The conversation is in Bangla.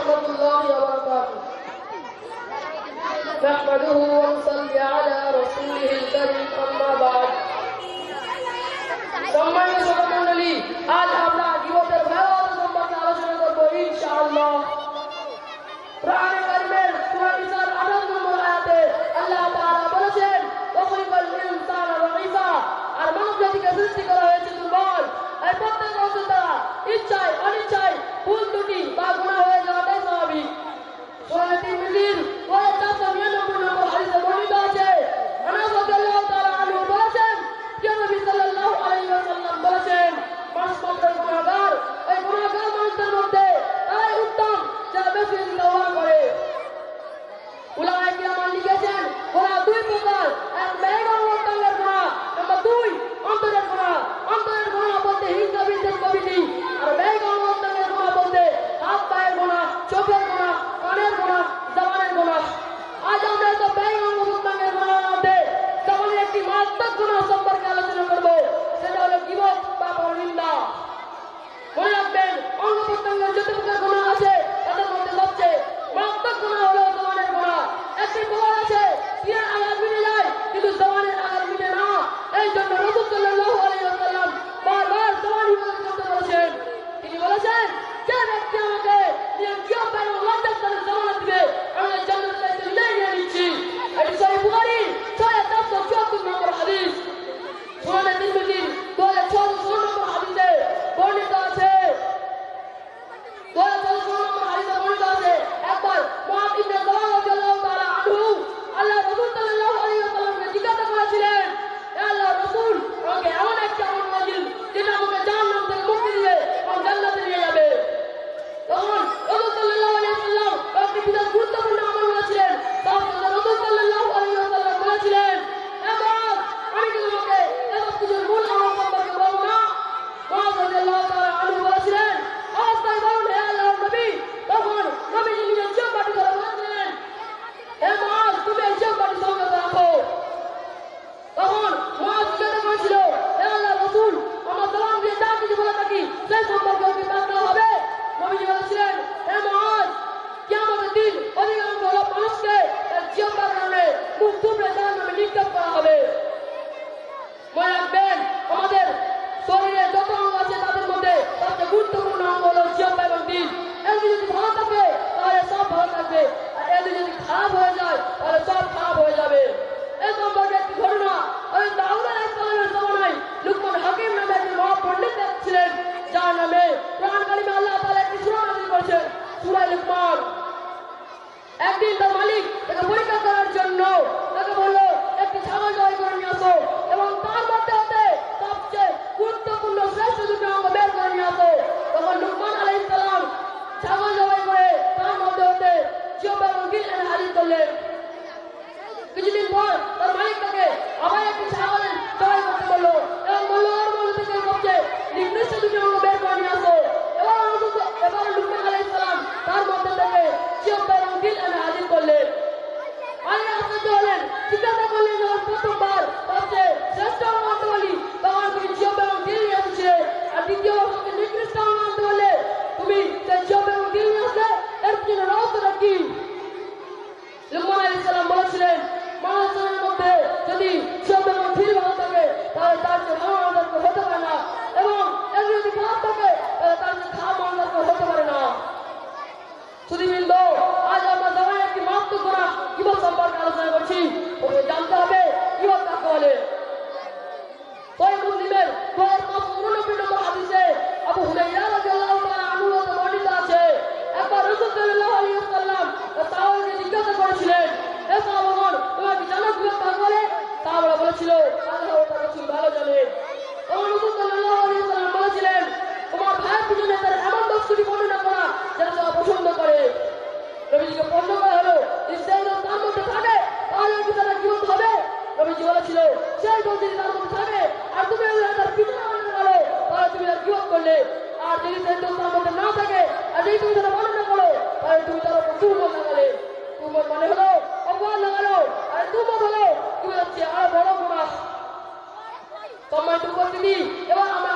ورحمة الله وبركاته. نحمده ونصلي على رسوله الكريم أما بعد. সম্মানিত সভামণ্ডলী, আজ আমরা গীবতের ভয়াবহ সম্পর্কে আলোচনা করব ইনশাআল্লাহ। কোরআনে কারীমের সূরা নিসার 28 নম্বর আয়াতে আল্লাহ তাআলা বলেছেন, ওয়াখলিকাল ইনসানা দাঈফা, আর মানব জাতিকে সৃষ্টি করা হয়েছে দুর্বল। এই প্রত্যেক অবস্থায় তারা ইচ্ছায় অনিচ্ছায় ভুল ত্রুটি বা গুনাহ হয়ে যাওয়াটাই স্বাভাবিক। সূরা তিরমিজির 499 নম্বর হাদিসে বর্ণিত আছে, আনাস রাদিয়াল্লাহু তাআলা আনহু বলেছেন, নবী সাল্লাল্লাহু আলাইহি ওয়াসাল্লাম বলেছেন, মানুষ মাত্র গুনাহগার, এই গুনাহগার মানুষদের মধ্যে তারাই উত্তম যারা বেশি বেশি তওবা করে। উলামায়ে কিরাম লিখেছেন, গুনাহ দুই প্রকার, এক বাইরে অন্তরের গুনাহ, নাম্বার 2 অন্তরের গুনাহ। অন্তরের গুনাহ বলতে হিংসা বিদ্বেষ প্রভৃতি, আর বাইরে অন্তরের গুনাহ বলতে হাত পায়ের গুনাহ, চোখের গুনাহ, কানের গুনাহ, জবানের গুনাহ। আজ আমরা তো বাইরে অন্তরের গুনাহের মধ্যে জবানের একটি মারাত্মক গুনাহ সম্পর্কে আলোচনা করব, সেটা হলো গীবত বা পরনিন্দা। মনে রাখবেন, অঙ্গ প্রত্যঙ্গের যত প্রকার গুনাহ আছে তাদের মধ্যে সবচেয়ে মারাত্মক গুনাহ হলো জবানের গুনাহ। একটি প্রবাদ আছে, তীরের আঘাত মিটে যায় কিন্তু জবানের আঘাত মিটে না। এই জন্য রাসূল সাল্লাল্লাহু আলাইহি ওয়াসাল্লাম বারবার জবান হিফাজত করতে বলেছেন। তিনি বলেছেন, যে ব্যক্তি আমাকে নিজের জিহ্বা এবং লজ্জার সাথে জবানত দিবে, আমি জান্নাত থেকে নিয়ে নিচ্ছি। এটি সহিহ বুখারী 6474 নম্বর হাদিস। সুনানে তিরমিজির 2616 নম্বর হাদিসে বর্ণিত আছে, 2616 নম্বর হাদিসে বর্ণিত আছে, একবার মুআয ইবনে জাবাল রাদিয়াল্লাহু তাআলা আনহু আল্লাহ রাসূল সাল্লাল্লাহু আলাইহি ওয়াসাল্লামকে জিজ্ঞাসা করেছিলেন, হে আল্লাহর রাসূল, আমাকে এমন একটা আমল ওয়াজিব যেটা আমাকে জাহান্নাম থেকে মুক্তি দিবে এবং জান্নাতে নিয়ে যাবে। তখন রাসূল সাল্লাল্লাহু আলাইহি ওয়াসাল্লাম একটি বিশেষ গুরুত্বপূর্ণ আমল বলেছিলেন। তখন রাসূল সাল্লাল্লাহু আলাইহি ওয়াসাল্লাম বলেছিলেন, হে মুআয, আমি কি তোমাকে এসব কিছুর মূল আমল সম্পর্কে বলবো না? মুআয রাদিয়াল্লাহু তাআলা আনহু বলেছিলেন, অবশ্যই বলুন হে আল্লাহর নবী। তখন নবীজি নিজের জিহ্বাটি ধরে বলেছিলেন, হে মুআয, তুমি এই জিহ্বাটি সংযত রাখো। তখন মুআয জিজ্ঞাসা করেছিল, হে আল্লাহর রাসূল, আমার জবান দিয়ে যা কিছু বলে থাকি সেই সম্পর্কে কি বার্তা হবে? নবীজি বলেছিলেন, হে মুআয, কিয়ামতের দিন অধিকাংশ মানুষকে তার জিহ্বার কারণে মুখ থুবড়ে জাহান্নামে নিক্ষেপ করা হবে। মনে রাখবেন, আমাদের শরীরে যত অঙ্গ আছে তাদের মধ্যে সবচেয়ে গুরুত্বপূর্ণ অঙ্গ হলো জিহ্বা এবং দিল। এগুলি যদি ভালো থাকে তাহলে সব ভালো থাকবে, আর এগুলি যদি খারাপ হয়ে যায় তাহলে সব খারাপ হয়ে যাবে। এই সম্পর্কে একটি ঘটনা, ওই দাউদ আলাইহিস সালামের জমানায় লুকমান হাকিম নামে একজন মহাপণ্ডিত ছিলেন, যার নামে কোরআন কারিমে আল্লাহ তাআলা একটি সূরা নাযিল করেছেন, সূরা লুকমান। একদিন তার মালিক তাকে পরীক্ষা করার জন্য তাকে বলল, একটি ছাগল জবাই করে নিয়ে আসো এবং তার মধ্যে হতে সবচেয়ে গুরুত্বপূর্ণ শ্রেষ্ঠ দুটি অঙ্গ বের করে নিয়ে আসো। তখন লুকমান আলাইহিস সালাম ছাগল জবাই করে তার মধ্যে হতে জিহ্বা এবং দিল এনে হাজির করলেন। কিছুদিন পর তার মালিক তাকে আবার একটি ছাগল জবাই করতে বলল এবং বলল, ওর মধ্যে থেকে সবচেয়ে নিকৃষ্ট দুটি অঙ্গ বের করে নিয়ে আসো। এবার লুকমান আলাইহিস সালাম তার মধ্যে থেকে জিহ্বা এবং দিল এনে হাজির করলেন। আল্লাহ আশ্চর্য হলেন, জিজ্ঞাসা করলেন, যখন প্রথমবার সবচেয়ে শ্রেষ্ঠ অঙ্গ আনতে বলি তখন তুমি জিহ্বা এবং দিল নিয়ে এসেছিলে, আর দ্বিতীয়বার সবচেয়ে নিকৃষ্ট অঙ্গ আনতে বললে তুমি সেই জিহ্বা এবং দিল নিয়ে আসলে, এর পিছনে রহস্যটা কি? লুকমান আলাইহিস সালাম বলেছিলেন, মানুষের মধ্যে যদি জিহ্বা এবং দিল ভালো থাকে তাহলে তার চেয়ে ভালো মানুষ হতে পারে না, এবং এর যদি খারাপ থাকে তাহলে তার চেয়ে খারাপ মানুষ হতে পারে না। সুধীবৃন্দ, আজ আমরা জবানের একটি মারাত্মক গুনাহ গীবত সম্পর্কে আলোচনা করছি। ওকে জানতে হবে গীবত কাকে বলে। সহিহ মুসলিমের 2589 নম্বর হাদিসে আবু হুরায়রা রাদিয়াল্লাহু তাআলা আনহু হতে বর্ণিত আছে, একবার রাসূল সাল্লাল্লাহু আলাইহি ওয়াসাল্লাম সাহাবাকে জিজ্ঞাসা করেছিলেন, হে সাহাবাগণ, তোমরা কি জানো গীবত কাকে বলে? সাহাবারা বলেছিল, আল্লাহ ও তার রাসূল ভালো জানেন। তখন রাসূল সাল্লাল্লাহু আলাইহি ওয়াসাল্লাম বলেছিলেন, তোমার ভাইয়ের পিছনে তার এমন বস্তুটি বর্ণনা করা যেটা তারা পছন্দ করে। নবীজিকে প্রশ্ন করা হলো, সেই দোষ তার মধ্যে থাকে তাহলে কি তারা গীবত হবে? নবীজি বলেছিল, সেই দোষ যদি তার মধ্যে থাকে আর তুমি তার পিছনে বর্ণনা করো তাহলে তুমি তার গীবত করলে, আর যদি সেই দোষ তার মধ্যে না থাকে আর যদি তুমি তারা বর্ণনা করো তাহলে তুমি তার উপর তুহমত লাগালে। তুহমত মানে হলো অপবাদ লাগালো, আর তুহমত হলো তুমি হচ্ছে আরো বড় গুনাহ। সম্মানিত উপস্থিতি, এবার আমরা